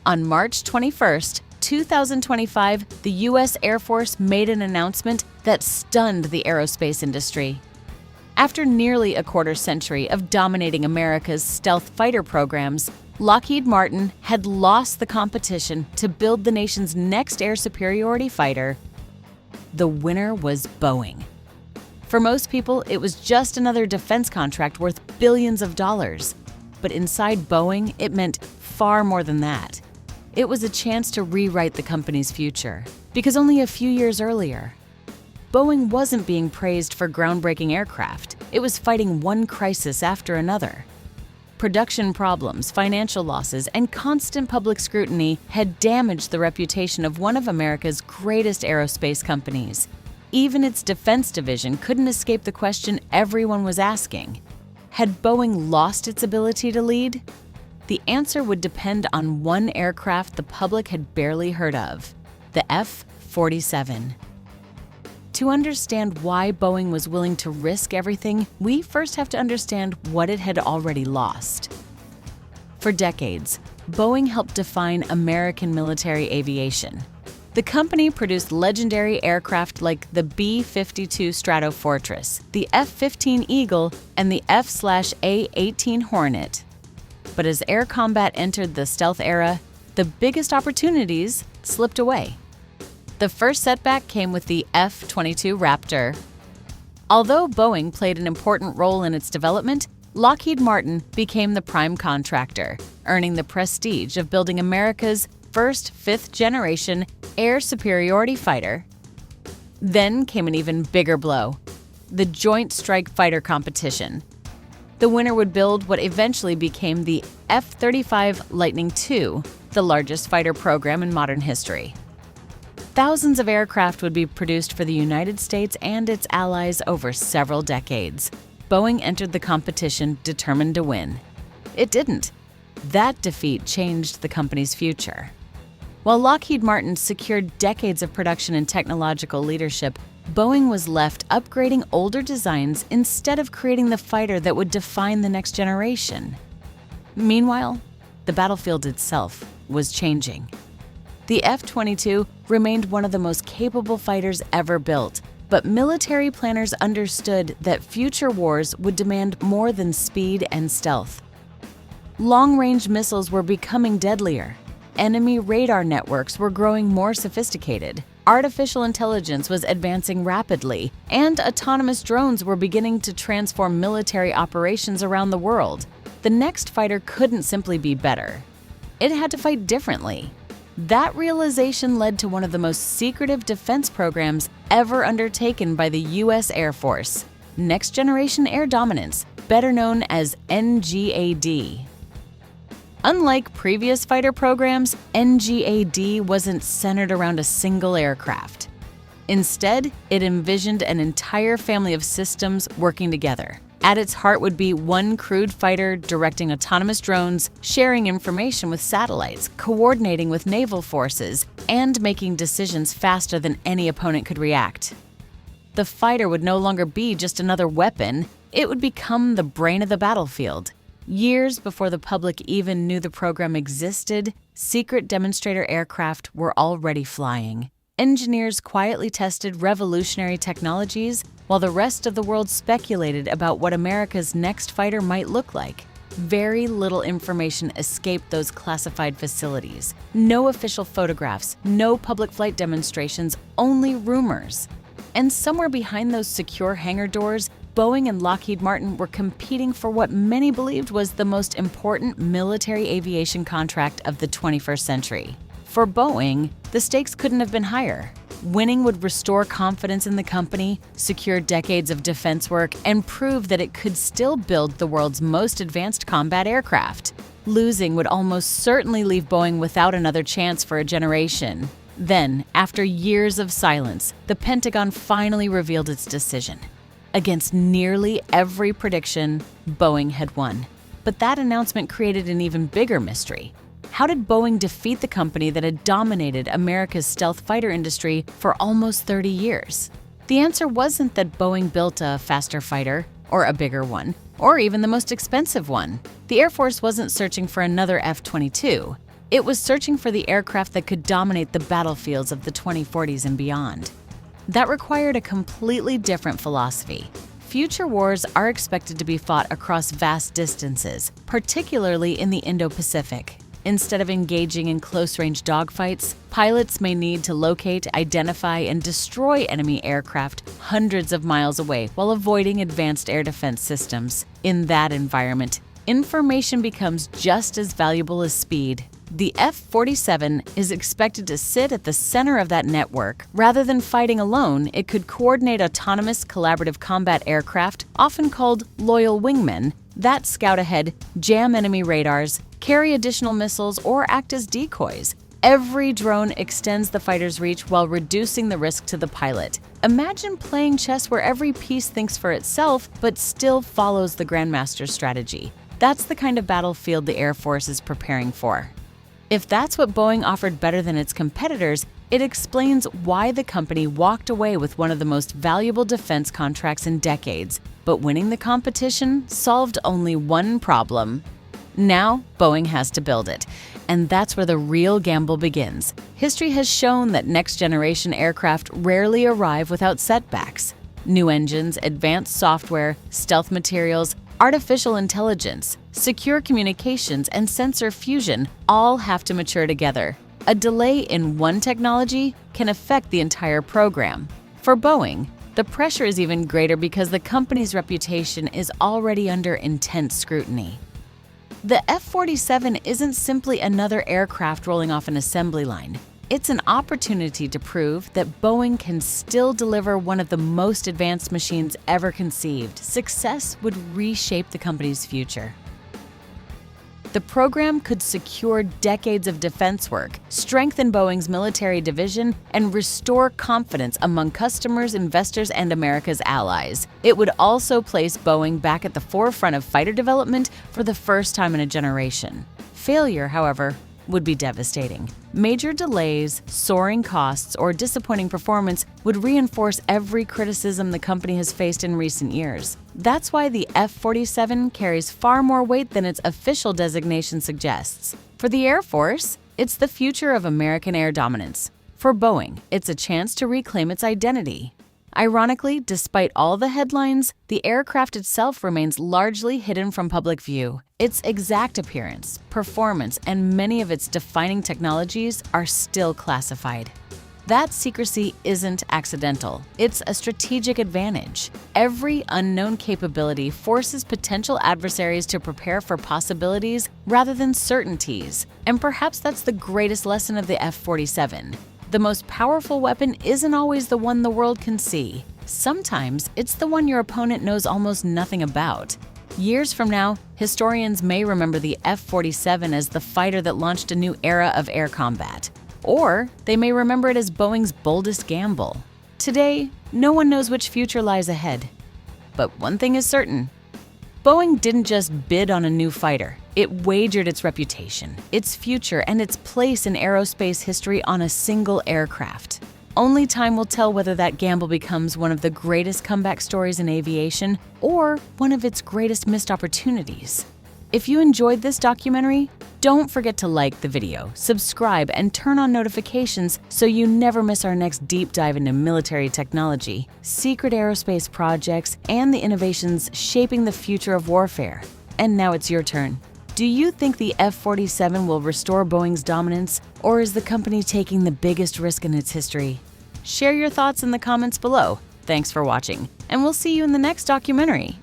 On March 21, 2025, the U.S. Air Force made an announcement that stunned the aerospace industry. After nearly a quarter century of dominating America's stealth fighter programs, Lockheed Martin had lost the competition to build the nation's next air superiority fighter. The winner was Boeing. For most people, it was just another defense contract worth billions of dollars. But inside Boeing, it meant far more than that. It was a chance to rewrite the company's future. Because only a few years earlier, Boeing wasn't being praised for groundbreaking aircraft. It was fighting one crisis after another. Production problems, financial losses, and constant public scrutiny had damaged the reputation of one of America's greatest aerospace companies. Even its defense division couldn't escape the question everyone was asking. Had Boeing lost its ability to lead? The answer would depend on one aircraft the public had barely heard of, the F-47. To understand why Boeing was willing to risk everything, we first have to understand what it had already lost. For decades, Boeing helped define American military aviation. The company produced legendary aircraft like the B-52 Stratofortress, the F-15 Eagle, and the F/A-18 Hornet. But as air combat entered the stealth era, the biggest opportunities slipped away. The first setback came with the F-22 Raptor. Although Boeing played an important role in its development, Lockheed Martin became the prime contractor, earning the prestige of building America's first fifth-generation air superiority fighter. Then came an even bigger blow, the Joint Strike Fighter competition. The winner would build what eventually became the F-35 Lightning II, the largest fighter program in modern history. Thousands of aircraft would be produced for the United States and its allies over several decades. Boeing entered the competition determined to win. It didn't. That defeat changed the company's future. While Lockheed Martin secured decades of production and technological leadership, Boeing was left upgrading older designs instead of creating the fighter that would define the next generation. Meanwhile, the battlefield itself was changing. The F-22 remained one of the most capable fighters ever built, but military planners understood that future wars would demand more than speed and stealth. Long-range missiles were becoming deadlier. Enemy radar networks were growing more sophisticated. Artificial intelligence was advancing rapidly, and autonomous drones were beginning to transform military operations around the world. The next fighter couldn't simply be better. It had to fight differently. That realization led to one of the most secretive defense programs ever undertaken by the U.S. Air Force, Next Generation Air Dominance, better known as NGAD. Unlike previous fighter programs, NGAD wasn't centered around a single aircraft. Instead, it envisioned an entire family of systems working together. At its heart would be one crewed fighter directing autonomous drones, sharing information with satellites, coordinating with naval forces, and making decisions faster than any opponent could react. The fighter would no longer be just another weapon, it would become the brain of the battlefield. Years before the public even knew the program existed, secret demonstrator aircraft were already flying. Engineers quietly tested revolutionary technologies while the rest of the world speculated about what America's next fighter might look like. Very little information escaped those classified facilities. No official photographs, no public flight demonstrations, only rumors. And somewhere behind those secure hangar doors, Boeing and Lockheed Martin were competing for what many believed was the most important military aviation contract of the 21st century. For Boeing, the stakes couldn't have been higher. Winning would restore confidence in the company, secure decades of defense work, and prove that it could still build the world's most advanced combat aircraft. Losing would almost certainly leave Boeing without another chance for a generation. Then, after years of silence, the Pentagon finally revealed its decision. Against nearly every prediction, Boeing had won. But that announcement created an even bigger mystery. How did Boeing defeat the company that had dominated America's stealth fighter industry for almost 30 years? The answer wasn't that Boeing built a faster fighter, or a bigger one, or even the most expensive one. The Air Force wasn't searching for another F-22. It was searching for the aircraft that could dominate the battlefields of the 2040s and beyond. That required a completely different philosophy. Future wars are expected to be fought across vast distances, particularly in the Indo-Pacific. Instead of engaging in close-range dogfights, pilots may need to locate, identify, and destroy enemy aircraft hundreds of miles away while avoiding advanced air defense systems. In that environment, information becomes just as valuable as speed. The F-47 is expected to sit at the center of that network. Rather than fighting alone, it could coordinate autonomous collaborative combat aircraft, often called loyal wingmen, that scout ahead, jam enemy radars, carry additional missiles, or act as decoys. Every drone extends the fighter's reach while reducing the risk to the pilot. Imagine playing chess where every piece thinks for itself but still follows the Grandmaster's strategy. That's the kind of battlefield the Air Force is preparing for. If that's what Boeing offered better than its competitors, it explains why the company walked away with one of the most valuable defense contracts in decades. But winning the competition solved only one problem. Now, Boeing has to build it, and that's where the real gamble begins. History has shown that next-generation aircraft rarely arrive without setbacks. New engines, advanced software, stealth materials, artificial intelligence, secure communications, and sensor fusion all have to mature together. A delay in one technology can affect the entire program. For Boeing, the pressure is even greater because the company's reputation is already under intense scrutiny. The F-47 isn't simply another aircraft rolling off an assembly line. It's an opportunity to prove that Boeing can still deliver one of the most advanced machines ever conceived. Success would reshape the company's future. The program could secure decades of defense work, strengthen Boeing's military division, and restore confidence among customers, investors, and America's allies. It would also place Boeing back at the forefront of fighter development for the first time in a generation. Failure, however, would be devastating. Major delays, soaring costs, or disappointing performance would reinforce every criticism the company has faced in recent years. That's why the F-47 carries far more weight than its official designation suggests. For the Air Force, it's the future of American air dominance. For Boeing, it's a chance to reclaim its identity. Ironically, despite all the headlines, the aircraft itself remains largely hidden from public view. Its exact appearance, performance, and many of its defining technologies are still classified. That secrecy isn't accidental. It's a strategic advantage. Every unknown capability forces potential adversaries to prepare for possibilities rather than certainties. And perhaps that's the greatest lesson of the F-47. The most powerful weapon isn't always the one the world can see. Sometimes it's the one your opponent knows almost nothing about. Years from now, historians may remember the F-47 as the fighter that launched a new era of air combat. Or they may remember it as Boeing's boldest gamble. Today, no one knows which future lies ahead. But one thing is certain. Boeing didn't just bid on a new fighter. It wagered its reputation, its future, and its place in aerospace history on a single aircraft. Only time will tell whether that gamble becomes one of the greatest comeback stories in aviation or one of its greatest missed opportunities. If you enjoyed this documentary, don't forget to like the video, subscribe, and turn on notifications so you never miss our next deep dive into military technology, secret aerospace projects, and the innovations shaping the future of warfare. And now it's your turn. Do you think the F-47 will restore Boeing's dominance, or is the company taking the biggest risk in its history? Share your thoughts in the comments below. Thanks for watching, and we'll see you in the next documentary.